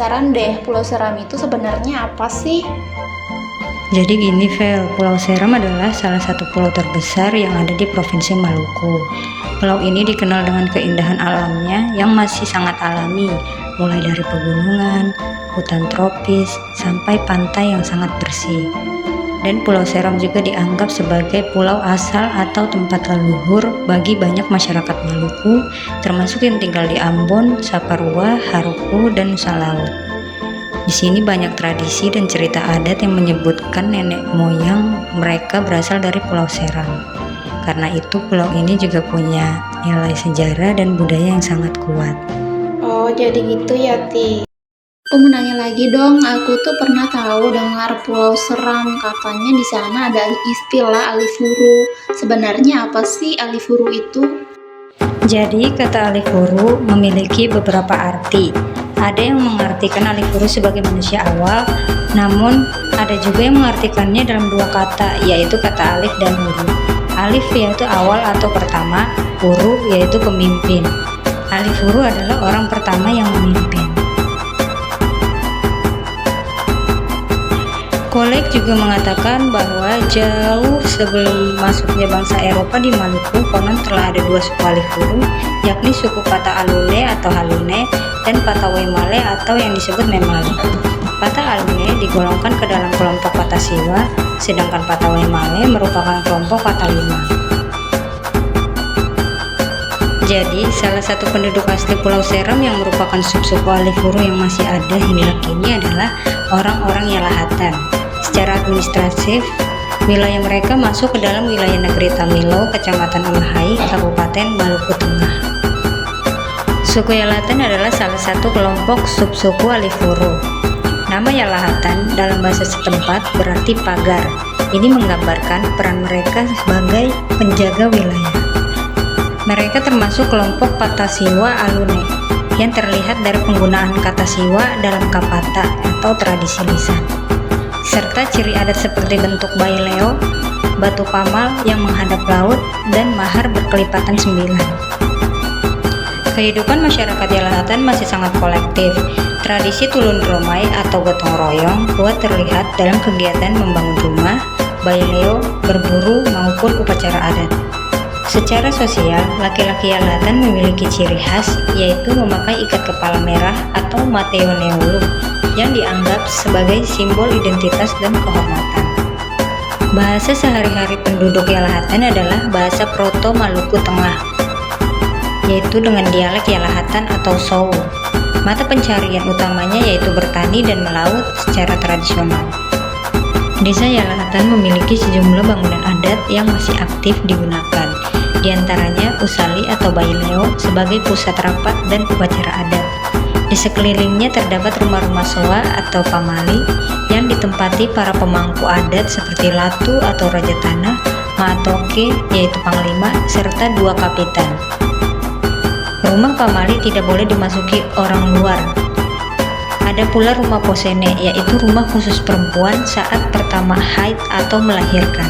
penasaran deh, Pulau Seram itu sebenarnya apa sih? Jadi gini Vel, Pulau Seram adalah salah satu pulau terbesar yang ada di Provinsi Maluku. Pulau ini dikenal dengan keindahan alamnya yang masih sangat alami, mulai dari pegunungan, hutan tropis, sampai pantai yang sangat bersih. Dan Pulau Seram juga dianggap sebagai pulau asal atau tempat leluhur bagi banyak masyarakat Maluku, termasuk yang tinggal di Ambon, Saparua, Haruku, dan Nusa Laut. Di sini banyak tradisi dan cerita adat yang menyebutkan nenek moyang mereka berasal dari Pulau Seram. Karena itu pulau ini juga punya nilai sejarah dan budaya yang sangat kuat. Oh, jadi gitu ya, Ti. Aku mau nanya lagi dong, aku tuh pernah tahu dengar Pulau Seram, katanya di sana ada istilah alifuru. Sebenarnya apa sih alifuru itu? Jadi kata alifuru memiliki beberapa arti. Ada yang mengartikan alifuru sebagai manusia awal, namun ada juga yang mengartikannya dalam dua kata, yaitu kata alif dan huru. Alif yaitu awal atau pertama, huru yaitu pemimpin. Alifuru adalah orang pertama yang memimpin. Kolek juga mengatakan bahwa jauh sebelum masuknya bangsa Eropa di Maluku, konon telah ada dua suku alifuru, yakni suku Pata Alune atau Halune dan Pata Waimale atau yang disebut Memali. Pata Alune digolongkan ke dalam kelompok Pata Siwa, sedangkan Pata Waimale merupakan kelompok Pata Lima. Jadi, salah satu penduduk asli Pulau Seram yang merupakan subsuku alifuru yang masih ada hingga kini adalah orang-orang Yalahatan. Secara administratif, wilayah mereka masuk ke dalam wilayah negeri Tamilo, Kecamatan Amahai, Kabupaten Maluku Tengah. Suku Yalahatan adalah salah satu kelompok subsuku alifuru. Nama Yalahatan dalam bahasa setempat berarti pagar. Ini menggambarkan peran mereka sebagai penjaga wilayah. Mereka termasuk kelompok Pata Siwa Alune yang terlihat dari penggunaan kata siwa dalam kapata atau tradisi lisan, serta ciri adat seperti bentuk bayi leo, batu pamal yang menghadap laut, dan mahar berkelipatan 9. Kehidupan masyarakat Yalahatan masih sangat kolektif. Tradisi tulun romai atau gotong royong kuat terlihat dalam kegiatan membangun rumah, bayi leo, berburu, maupun upacara adat. Secara sosial, laki-laki Yalahatan memiliki ciri khas, yaitu memakai ikat kepala merah atau mateo neulu yang dianggap sebagai simbol identitas dan kehormatan. Bahasa sehari-hari penduduk Yalahatan adalah bahasa Proto Maluku Tengah, yaitu dengan dialek Yalahatan atau Sowu. Mata pencarian utamanya yaitu bertani dan melaut secara tradisional. Desa Yalahatan memiliki sejumlah bangunan adat yang masih aktif digunakan, diantaranya Usali atau Bayi Leo sebagai pusat rapat dan upacara adat. Di sekelilingnya terdapat rumah-rumah soa atau pamali yang ditempati para pemangku adat seperti Latu atau Raja Tanah, Maatoke yaitu Panglima, serta 2 kapitan. Rumah pamali tidak boleh dimasuki orang luar. Ada pula rumah posene, yaitu rumah khusus perempuan saat pertama haid atau melahirkan.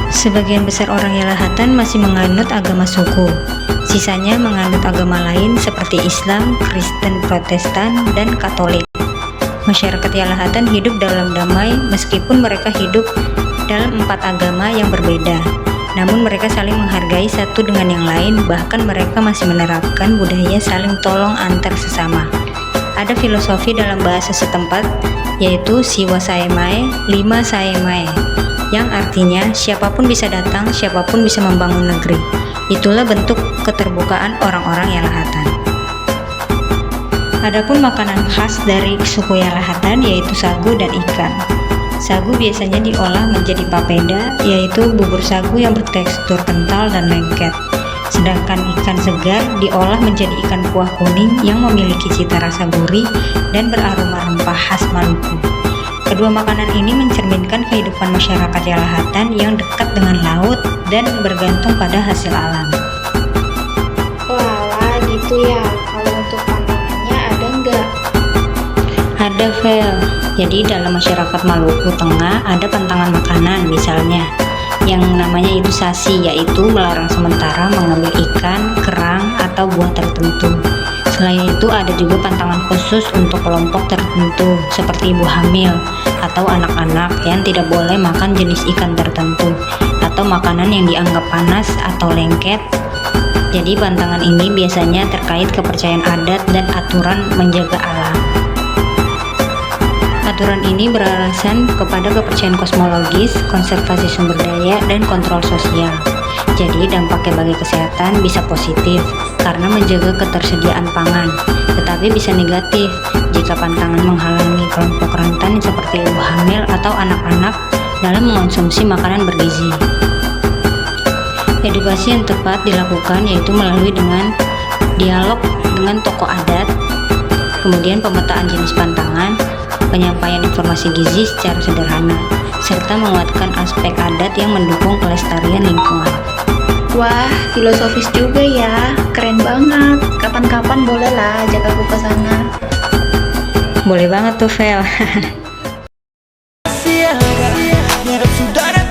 Sebagian besar orang Yalahatan masih menganut agama suku. Sisanya menganut agama lain seperti Islam, Kristen, Protestan, dan Katolik. Masyarakat Yalahatan hidup dalam damai meskipun mereka hidup dalam 4 agama yang berbeda. Namun mereka saling menghargai satu dengan yang lain, bahkan mereka masih menerapkan budaya saling tolong antar sesama. Ada filosofi dalam bahasa setempat, yaitu Siwa Saemae, 5 Saemae, yang artinya siapapun bisa datang, siapapun bisa membangun negeri. Itulah bentuk keterbukaan orang-orang Yalahatan. Adapun makanan khas dari suku Yalahatan yaitu sagu dan ikan. Sagu biasanya diolah menjadi papeda, yaitu bubur sagu yang bertekstur kental dan lengket. Sedangkan ikan segar diolah menjadi ikan kuah kuning yang memiliki cita rasa gurih dan beraroma rempah khas Maluku. Kedua makanan ini mencerminkan kehidupan masyarakat Yalahatan yang dekat dengan laut dan bergantung pada hasil alam. Walah, gitu ya. Kalau untuk pantangannya ada nggak? Ada, Vel. Jadi dalam masyarakat Maluku Tengah ada pantangan makanan, misalnya yang namanya itu sasi, yaitu melarang sementara mengambil ikan, kerang, atau buah tertentu. Selain itu ada juga pantangan khusus untuk kelompok tertentu seperti ibu hamil atau anak-anak yang tidak boleh makan jenis ikan tertentu atau makanan yang dianggap panas atau lengket. Jadi pantangan ini biasanya terkait kepercayaan adat dan aturan menjaga alam. Aturan ini beralasan kepada kepercayaan kosmologis, konservasi sumber daya, dan kontrol sosial. Jadi dampaknya bagi kesehatan bisa positif karena menjaga ketersediaan pangan, tetapi bisa negatif jika pantangan menghalangi kelompok rentan seperti ibu hamil atau anak-anak dalam mengonsumsi makanan bergizi. Edukasi yang tepat dilakukan yaitu melalui dengan dialog dengan tokoh adat, kemudian pemetaan jenis pantangan, penyampaian informasi gizi secara sederhana, serta menguatkan aspek adat yang mendukung kelestarian lingkungan. Wah, filosofis juga ya, keren banget. Kapan-kapan bolehlah ajak aku ke sana. Boleh banget tuh, Vel. Hidup saudara